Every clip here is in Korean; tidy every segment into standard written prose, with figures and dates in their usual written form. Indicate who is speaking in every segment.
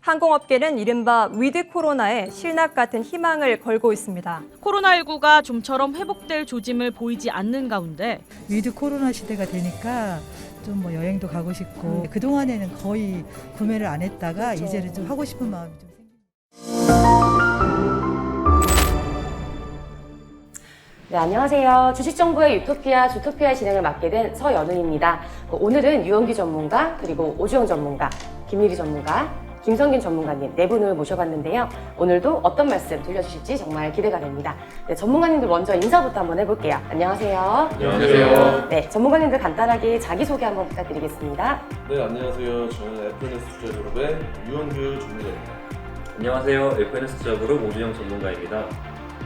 Speaker 1: 항공업계는 이른바 위드 코로나에 실납 같은 희망을 걸고 있습니다.
Speaker 2: 코로나19가 좀처럼 회복될 조짐을 보이지 않는 가운데
Speaker 3: 위드 코로나 시대가 되니까 좀 뭐 여행도 가고 싶고 그동안에는 거의 구매를 안 했다가 이제는 좀 하고 싶은 마음이 좀
Speaker 4: 네, 안녕하세요. 주식정보의 유토피아, 주토피아 진행을 맡게 된 서연우입니다. 오늘은 유원기 전문가, 그리고 오주영 전문가, 김유리 전문가, 김성균 전문가님 네 분을 모셔봤는데요. 오늘도 어떤 말씀 들려주실지 정말 기대가 됩니다. 네, 전문가님들 먼저 인사부터 한번 해볼게요. 안녕하세요.
Speaker 5: 안녕하세요.
Speaker 4: 네, 전문가님들 간단하게 자기소개 한번 부탁드리겠습니다.
Speaker 5: 네, 안녕하세요. 저는 FNS 투자그룹의 유원규 전문가입니다.
Speaker 6: 안녕하세요. FNS 투자그룹 오주영 전문가입니다.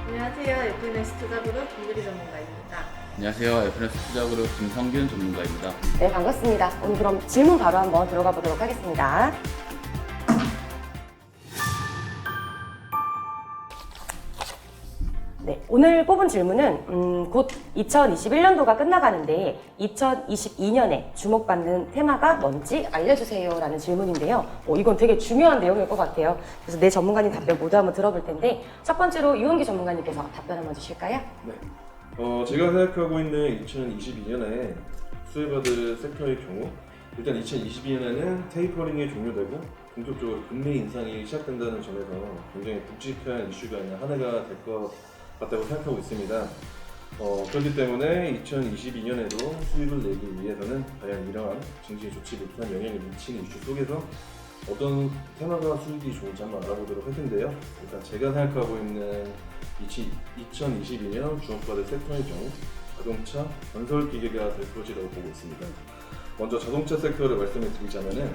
Speaker 7: 안녕하세요. FNS 투자그룹 김유리 전문가입니다.
Speaker 8: 안녕하세요. FNS 투자그룹 김성균 전문가입니다.
Speaker 4: 네, 반갑습니다. 오늘 그럼 질문 바로 한번 들어가 보도록 하겠습니다. 네, 오늘 뽑은 질문은 곧 2021년도가 끝나가는데 2022년에 주목받는 테마가 뭔지 알려주세요 라는 질문인데요. 이건 되게 중요한 내용일 것 같아요. 그래서 네 전문가님 답변 모두 한번 들어볼 텐데 첫 번째로 유원기 전문가님께서 답변 한번 주실까요?
Speaker 5: 네. 제가 생각하고 있는 2022년에 수혜받을 섹터의 경우 일단 2022년에는 테이퍼링이 종료되고 본격적으로 금리 인상이 시작된다는 점에서 굉장히 굵직한 이슈가 있는 한 해가 될 것 같다고 생각하고 있습니다. 그렇기 때문에 2022년에도 수익을 내기 위해서는 과연 이러한 증시에 좋지 못한 영향을 미치는 이슈 속에서 어떤 테마가 수익이 좋은지 한번 알아보도록 할 텐데요. 일단 제가 생각하고 있는 2022년 주목받을 섹터의 경우 자동차, 건설 기계가 될 것이라고 보고 있습니다. 먼저 자동차 섹터를 말씀을 드리자면은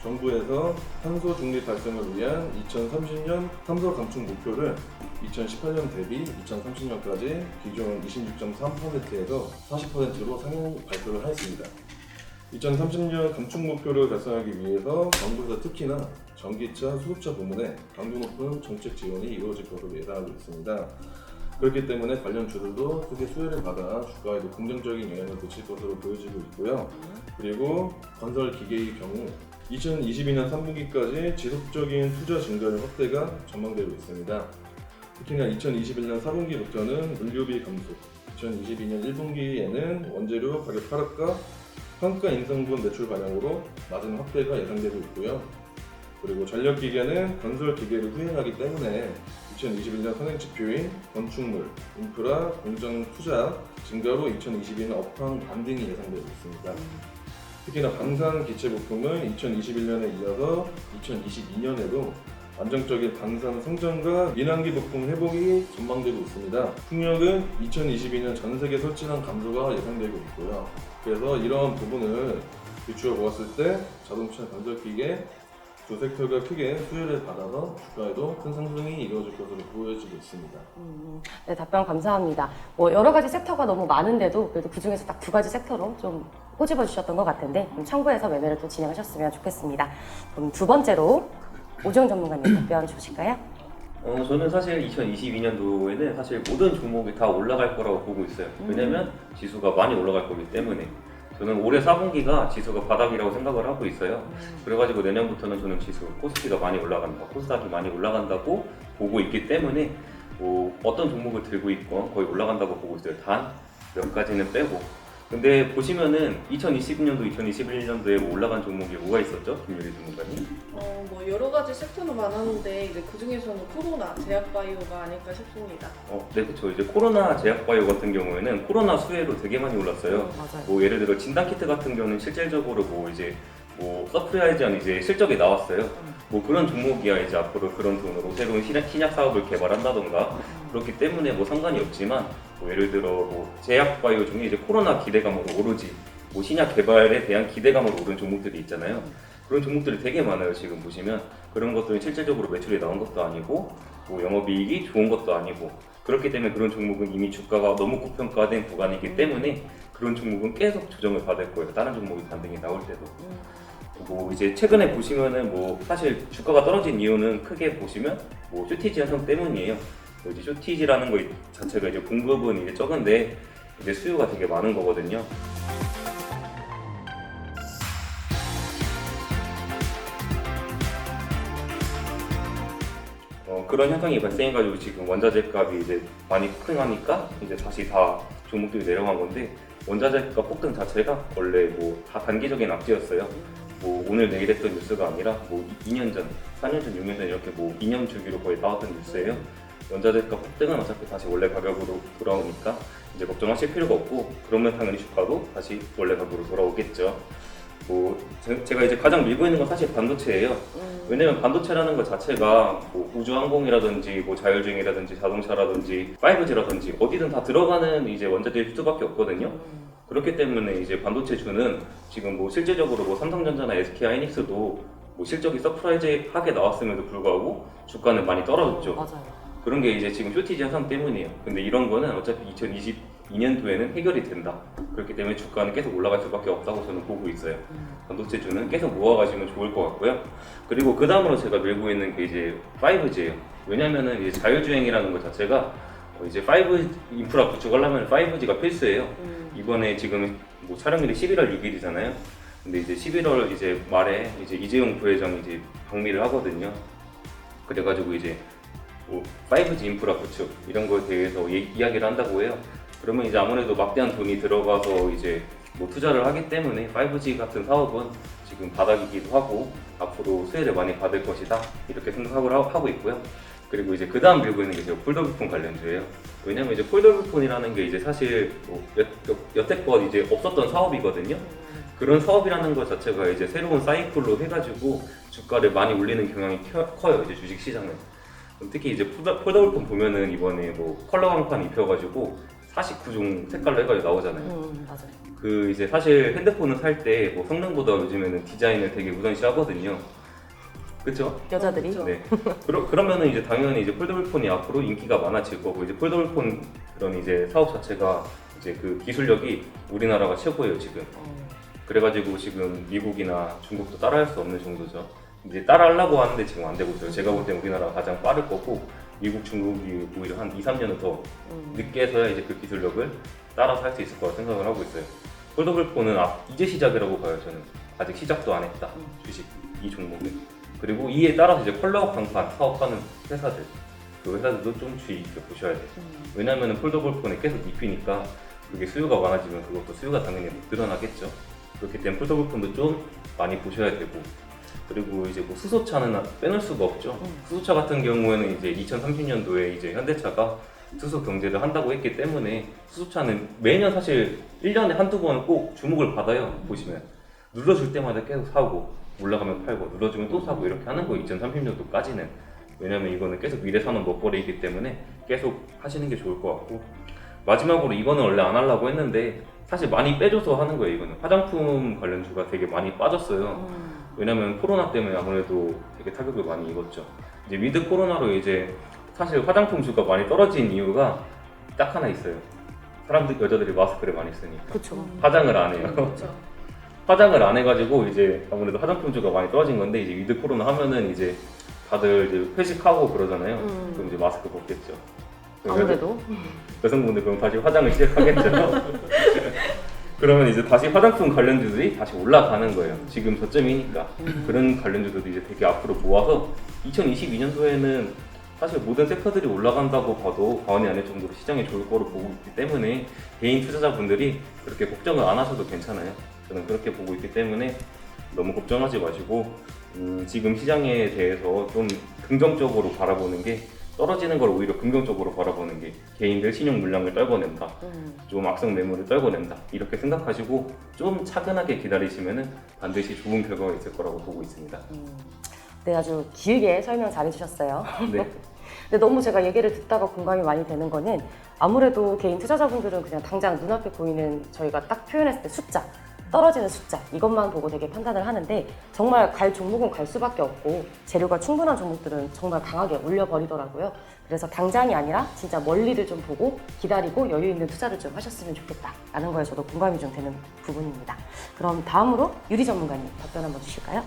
Speaker 5: 정부에서 탄소 중립 달성을 위한 2030년 탄소 감축 목표를 2018년 대비 2030년까지 기존 26.3%에서 40%로 상향 발표를 하였습니다. 2030년 감축 목표를 달성하기 위해서 정부에서 특히나 전기차, 수소차 부문에 강도 높은 정책 지원이 이루어질 것으로 예상하고 있습니다. 그렇기 때문에 관련 주들도 크게 수혜를 받아 주가에도 긍정적인 영향을 미칠 것으로 보여지고 있고요. 그리고 건설 기계의 경우 2022년 3분기까지 지속적인 투자 증가율 확대가 전망되고 있습니다. 특히나 2021년 4분기부터는 물류비 감소, 2022년 1분기에는 원재료 가격 하락과 판가 인상분 매출 반영으로 마진 확대가 예상되고 있고요. 그리고 전력기계는 건설 기계를 후행하기 때문에 2021년 선행지표인 건축물, 인프라, 공장 투자 증가로 2022년 업황 반등이 예상되고 있습니다. 특히나 방산 기체 부품은 2021년에 이어서 2022년에도 안정적인 방산 성장과 민항기 부품 회복이 전망되고 있습니다. 풍력은 2022년 전 세계 설치량 감소가 예상되고 있고요. 그래서 이러한 부분을 비추어 보았을 때 자동차, 건설기계 두 섹터가 크게 수혜를 받아서 주가에도 큰 상승이 이루어질 것으로 보여지고 있습니다.
Speaker 4: 네, 답변 감사합니다. 여러 가지 섹터가 너무 많은데도 그래도 그 중에서 딱 두 가지 섹터로 좀 꼬집어 주셨던 것 같은데 참고해서 매매를 또 진행하셨으면 좋겠습니다. 그럼 두 번째로 오주영 전문가님 답변 주실까요?
Speaker 6: 저는 사실 2022년도에는 사실 모든 종목이 다 올라갈 거라고 보고 있어요. 왜냐면 지수가 많이 올라갈 거기 때문에. 저는 올해 4분기가 지수가 바닥이라고 생각을 하고 있어요. 그래가지고 내년부터는 저는 지수, 코스피가 많이 올라간다, 코스닥이 많이 올라간다고 보고 있기 때문에 어떤 종목을 들고 있건 거의 올라간다고 보고 있어요. 단 몇 가지는 빼고. 근데 보시면은 2020년도, 2021년도에 올라간 종목이 뭐가 있었죠? 김유리 전문가님?
Speaker 7: 여러 가지 섹터는 많았는데 이제 그 중에서는 코로나, 제약바이오가 아닐까 싶습니다.
Speaker 6: 네, 그렇죠. 이제 코로나 제약바이오 같은 경우에는 코로나 수혜로 되게 많이 올랐어요.
Speaker 4: 맞아요.
Speaker 6: 예를 들어 진단키트 같은 경우는 실질적으로 서프라이즈한 이제 실적이 나왔어요. 그런 종목이야 이제 앞으로 그런 돈으로 새로운 신약 사업을 개발한다던가 그렇기 때문에 상관이 없지만 예를 들어 제약바이오 중에 이제 코로나 기대감으로 오르지 신약 개발에 대한 기대감으로 오른 종목들이 있잖아요. 그런 종목들이 되게 많아요. 지금 보시면 그런 것들은 실질적으로 매출이 나온 것도 아니고 영업이익이 좋은 것도 아니고 그렇기 때문에 그런 종목은 이미 주가가 너무 고평가된 구간이기 때문에 그런 종목은 계속 조정을 받을 거예요. 다른 종목이 반등이 나올 때도. 이제 최근에 보시면은 사실 주가가 떨어진 이유는 크게 보시면 쇼티지 현상 때문이에요. 이제 쇼티지라는 거 자체가 이제 공급은 이제 적은데 이제 수요가 되게 많은 거거든요. 그런 현상이 발생해가지고 지금 원자재 값이 이제 많이 폭등하니까 이제 다시 다 종목들이 내려간 건데, 원자재 값 폭등 자체가 원래 뭐 다 단기적인 악재였어요. 뭐 오늘 내일 했던 뉴스가 아니라 뭐 2년 전, 4년 전, 6년 전 이렇게 뭐 2년 주기로 거의 나왔던 뉴스예요. 원자재 값 폭등은 어차피 다시 원래 가격으로 돌아오니까 이제 걱정하실 필요가 없고, 그러면 당연히 주가도 다시 원래 가격으로 돌아오겠죠. 뭐 제가 이제 가장 밀고 있는 건 사실 반도체예요. 왜냐면 반도체라는 것 자체가 뭐 우주항공이라든지 뭐 자율주행이라든지 자동차라든지 5G라든지 어디든 다 들어가는 이제 원자재일 수밖에 없거든요. 그렇기 때문에 이제 반도체주는 지금 뭐 실제적으로 뭐 삼성전자나 SK하이닉스도 뭐 실적이 서프라이즈하게 나왔음에도 불구하고 주가는 많이 떨어졌죠.
Speaker 4: 맞아요.
Speaker 6: 그런 게 이제 지금 쇼티지 현상 때문이에요. 근데 이런 거는 어차피 2022년도에는 해결이 된다. 그렇기 때문에 주가는 계속 올라갈 수밖에 없다고 저는 보고 있어요. 반도체주는 계속 모아가시면 좋을 것 같고요. 그리고 그 다음으로 제가 밀고 있는 게 이제 5G예요. 왜냐면은 이제 자율주행이라는 것 자체가 이제 5G 인프라 구축하려면 5G가 필수예요. 이번에 지금 뭐 촬영일이 11월 6일이잖아요. 근데 이제 11월 이제 말에 이제 이재용 부회장이 이제 방미를 하거든요. 그래가지고 이제 뭐 5G 인프라 구축 이런 거에 대해서 이야기를 한다고 해요. 그러면 이제 아무래도 막대한 돈이 들어가서 이제 뭐 투자를 하기 때문에 5G 같은 사업은 지금 바닥이기도 하고 앞으로 수혜를 많이 받을 것이다 이렇게 생각을 하고 있고요. 그리고 이제 그 다음 밀고 있는 게 제가 폴더블폰 관련주예요. 왜냐면 이제 폴더블폰이라는 게 이제 사실 뭐 여태껏 이제 없었던 사업이거든요. 그런 사업이라는 것 자체가 이제 새로운 사이클로 해가지고 주가를 많이 올리는 경향이 커요. 이제 주식 시장은. 특히 이제 폴더블폰 보면은 이번에 뭐 컬러 강판 입혀가지고 49종 색깔로 해가지고 나오잖아요.
Speaker 4: 맞아요.
Speaker 6: 그 이제 사실 핸드폰을 살 때 뭐 성능보다 요즘에는 디자인을 되게 우선시하거든요. 그렇죠?
Speaker 4: 여자들이.
Speaker 6: 네. 그러면은 이제 당연히 이제 폴더블폰이 앞으로 인기가 많아질 거고, 이제 폴더블폰 그런 이제 사업 자체가 이제 그 기술력이 우리나라가 최고예요 지금. 그래가지고 지금 미국이나 중국도 따라할 수 없는 정도죠. 이제 따라하려고 하는데 지금 안 되고 있어요. 제가 볼 때 우리나라가 가장 빠를 거고, 미국, 중국이 오히려 한 2, 3년은 더 늦게 해서야 이제 그 기술력을 따라서 할 수 있을 거라 생각을 하고 있어요. 폴더블폰은 이제 시작이라고 봐요. 저는 아직 시작도 안 했다. 주식 이 종목은. 그리고 이에 따라서 이제 컬러 강판 사업하는 회사들, 그 회사들도 좀 주의 깊게 보셔야 돼요. 왜냐하면 폴더블폰에 계속 입히니까 그게 수요가 많아지면 그것도 수요가 당연히 늘어나겠죠. 그렇기 때문에 폴더블폰도 좀 많이 보셔야 되고, 그리고 이제 뭐 수소차는 빼놓을 수가 없죠. 수소차 같은 경우에는 이제 2030년도에 이제 현대차가 수소 경제를 한다고 했기 때문에 수소차는 매년 사실 1년에 한두 번 꼭 주목을 받아요. 보시면 눌러줄 때마다 계속 사고, 올라가면 팔고, 눌러주면 또 사고 이렇게 하는 거예요. 2030년도까지는. 왜냐면 이거는 계속 미래산업 먹거리이기 때문에 계속 하시는 게 좋을 것 같고, 마지막으로 이거는 원래 안 하려고 했는데 사실 많이 빼줘서 하는 거예요. 이거는 화장품 관련주가 되게 많이 빠졌어요. 왜냐면 코로나 때문에 아무래도 되게 타격을 많이 입었죠. 이제 위드 코로나로 이제 사실 화장품 주가 많이 떨어진 이유가 딱 하나 있어요. 여자들이 마스크를 많이 쓰니까.
Speaker 4: 그렇죠.
Speaker 6: 화장을 안 해요.
Speaker 7: 그렇죠.
Speaker 6: 화장을 안 해가지고 이제 아무래도 화장품 주가 많이 떨어진 건데, 이제 위드 코로나 하면은 이제 다들 이제 회식하고 그러잖아요. 그럼 이제 마스크 벗겠죠.
Speaker 4: 아무래도.
Speaker 6: 여성분들 그럼 다시 화장을 시작하겠죠. 그러면 이제 다시 화장품 관련주들이 다시 올라가는 거예요. 지금 저점이니까. 그런 관련주들도 이제 되게 앞으로 모아서 2022년도에는 사실 모든 섹터들이 올라간다고 봐도 과언이 아닐 정도로 시장이 좋을 거로 보고 있기 때문에 개인 투자자분들이 그렇게 걱정을 안 하셔도 괜찮아요. 저는 그렇게 보고 있기 때문에 너무 걱정하지 마시고, 지금 시장에 대해서 좀 긍정적으로 바라보는 게, 떨어지는 걸 오히려 긍정적으로 바라보는 게 개인들 신용 물량을 떨궈낸다, 좀 악성 매물을 떨궈낸다 이렇게 생각하시고 좀 차근하게 기다리시면은 반드시 좋은 결과가 있을 거라고 보고 있습니다.
Speaker 4: 네, 아주 길게 설명 잘해주셨어요.
Speaker 6: 네.
Speaker 4: 근데 너무 제가 얘기를 듣다가 공감이 많이 되는 거는, 아무래도 개인 투자자분들은 그냥 당장 눈앞에 보이는, 저희가 딱 표현했을 때 숫자, 떨어지는 숫자, 이것만 보고 되게 판단을 하는데, 정말 갈 종목은 갈 수밖에 없고 재료가 충분한 종목들은 정말 강하게 올려버리더라고요. 그래서 당장이 아니라 진짜 멀리를 좀 보고 기다리고 여유 있는 투자를 좀 하셨으면 좋겠다라는 거에 저도 공감이 좀 되는 부분입니다. 그럼 다음으로 유리 전문가님 답변 한번 주실까요?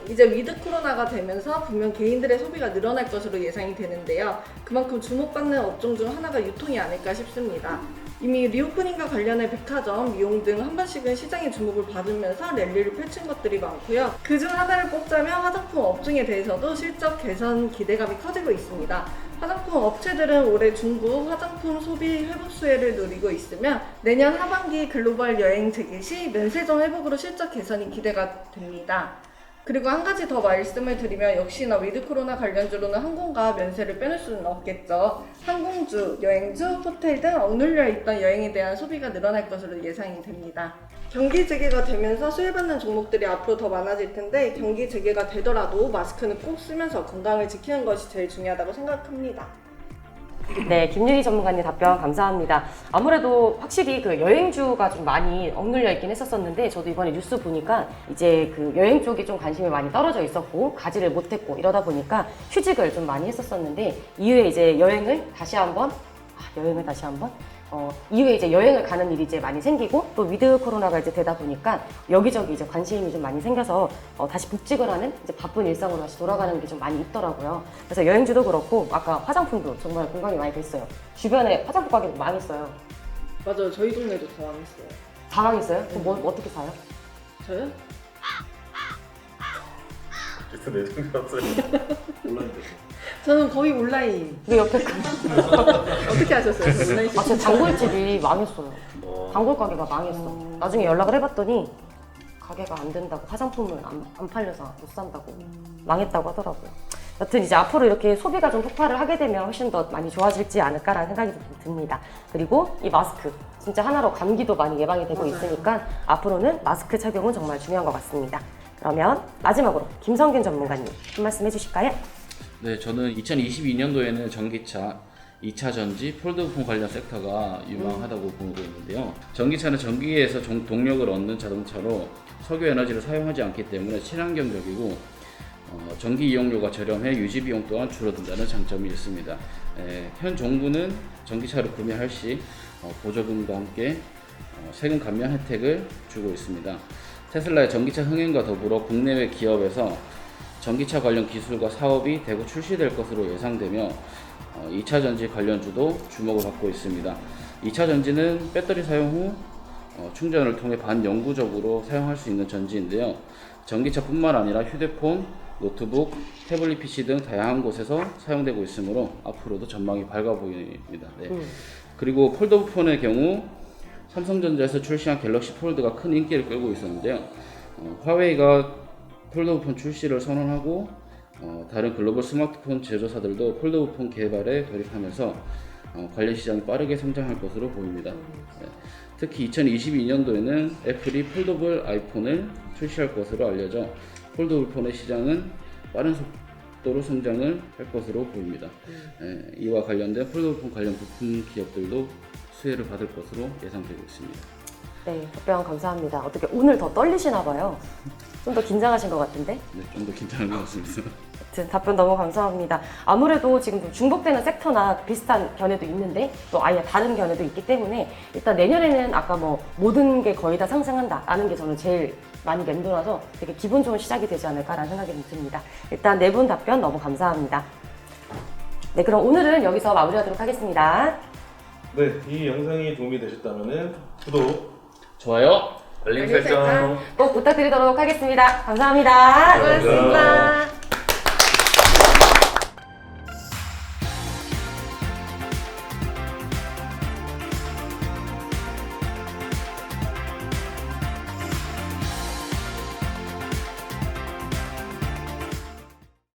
Speaker 7: 이제 위드 코로나가 되면서 분명 개인들의 소비가 늘어날 것으로 예상이 되는데요. 그만큼 주목받는 업종 중 하나가 유통이 아닐까 싶습니다. 이미 리오프닝과 관련해 백화점, 미용 등 한 번씩은 시장의 주목을 받으면서 랠리를 펼친 것들이 많고요. 그중 하나를 꼽자면 화장품 업종에 대해서도 실적 개선 기대감이 커지고 있습니다. 화장품 업체들은 올해 중국 화장품 소비 회복 수혜를 누리고 있으며 내년 하반기 글로벌 여행 재개 시 면세점 회복으로 실적 개선이 기대가 됩니다. 그리고 한 가지 더 말씀을 드리면 역시나 위드 코로나 관련주로는 항공과 면세를 빼놓을 수는 없겠죠. 항공주, 여행주, 호텔 등 억눌려 있던 여행에 대한 소비가 늘어날 것으로 예상이 됩니다. 경기 재개가 되면서 수혜받는 종목들이 앞으로 더 많아질 텐데 경기 재개가 되더라도 마스크는 꼭 쓰면서 건강을 지키는 것이 제일 중요하다고 생각합니다.
Speaker 4: 네, 김유리 전문가님 답변 감사합니다. 아무래도 확실히 그 여행주가 좀 많이 억눌려 있긴 했었는데 저도 이번에 뉴스 보니까 이제 그 여행 쪽에 좀 관심이 많이 떨어져 있었고 가지를 못했고 이러다 보니까 휴직을 좀 많이 했었었는데 이후에 이제 여행을 다시 한번 이후에 이제 여행을 가는 일이 이제 많이 생기고 또 위드 코로나가 이제 되다 보니까 여기저기 이제 관심이 좀 많이 생겨서 다시 복직을 하는 이제 바쁜 일상으로 다시 돌아가는 게 좀 많이 있더라고요. 그래서 여행주도 그렇고 아까 화장품도 정말 공감이 많이 됐어요. 주변에 화장품 가게 망했어요.
Speaker 7: 맞아요. 저희 동네도 더 망했어요.
Speaker 4: 다 망했어요? 그럼 뭐 어떻게 사요?
Speaker 7: 저요?
Speaker 6: 그래서 내 생각을
Speaker 5: 온라인
Speaker 7: 저는 거의 온라인.
Speaker 4: 그 옆에
Speaker 7: 어떻게 하셨어요? 저 온라인
Speaker 4: 아 진짜 단골집이 망했어요.
Speaker 6: 어,
Speaker 4: 단골 가게가 망했어. 나중에 연락을 해봤더니 가게가 안 된다고 화장품을 안 팔려서 못 산다고 망했다고 하더라고요. 여튼 이제 앞으로 이렇게 소비가 좀 폭발을 하게 되면 훨씬 더 많이 좋아질지 않을까라는 생각이 듭니다. 그리고 이 마스크 진짜 하나로 감기도 많이 예방이 되고 있으니까 앞으로는 마스크 착용은 정말 중요한 것 같습니다. 그러면 마지막으로 김성균 전문가님 한 말씀 해주실까요?
Speaker 8: 네, 저는 2022년도에는 전기차, 2차 전지, 폴더폰 관련 섹터가 유망하다고 보고 있는데요. 전기차는 전기에서 동력을 얻는 자동차로 석유 에너지를 사용하지 않기 때문에 친환경적이고 전기 이용료가 저렴해 유지 비용 또한 줄어든다는 장점이 있습니다. 현 정부는 전기차를 구매할 시 보조금과 함께 세금 감면 혜택을 주고 있습니다. 테슬라의 전기차 흥행과 더불어 국내외 기업에서 전기차 관련 기술과 사업이 대거 출시될 것으로 예상되며 2차 전지 관련주도 주목을 받고 있습니다. 2차 전지는 배터리 사용 후 충전을 통해 반영구적으로 사용할 수 있는 전지인데요. 전기차뿐만 아니라 휴대폰, 노트북, 태블릿 PC 등 다양한 곳에서 사용되고 있으므로 앞으로도 전망이 밝아 보입니다. 네. 그리고 폴더폰의 경우 삼성전자에서 출시한 갤럭시 폴드가 큰 인기를 끌고 있었는데요. 화웨이가 폴더폰 출시를 선언하고 다른 글로벌 스마트폰 제조사들도 폴더폰 개발에 돌입하면서 관련 시장이 빠르게 성장할 것으로 보입니다. 네. 특히 2022년도에는 애플이 폴더블 아이폰을 출시할 것으로 알려져 폴더블폰의 시장은 빠른 속도로 성장을 할 것으로 보입니다. 네. 이와 관련된 폴더블폰 관련 부품 기업들도 수혜를 받을 것으로 예상되고 있습니다.
Speaker 4: 네, 답변 감사합니다. 어떻게 오늘 더 떨리시나 봐요. 좀 더 긴장하신 것 같은데?
Speaker 8: 네, 좀 더 긴장한 것 같습니다.
Speaker 4: 아무튼 답변 너무 감사합니다. 아무래도 지금 좀 중복되는 섹터나 비슷한 견해도 있는데 또 아예 다른 견해도 있기 때문에 일단 내년에는 아까 뭐 모든 게 거의 다 상승한다라는 게 저는 제일 많이 맴돌아서 되게 기분 좋은 시작이 되지 않을까라는 생각이 듭니다. 일단 네 분 답변 너무 감사합니다. 네, 그럼 오늘은 여기서 마무리하도록 하겠습니다.
Speaker 5: 네, 이 영상이 도움이 되셨다면 구독,
Speaker 8: 좋아요.
Speaker 6: 알림 설정.
Speaker 4: 꼭 부탁드리도록 하겠습니다. 감사합니다.
Speaker 7: 수고하셨습니다.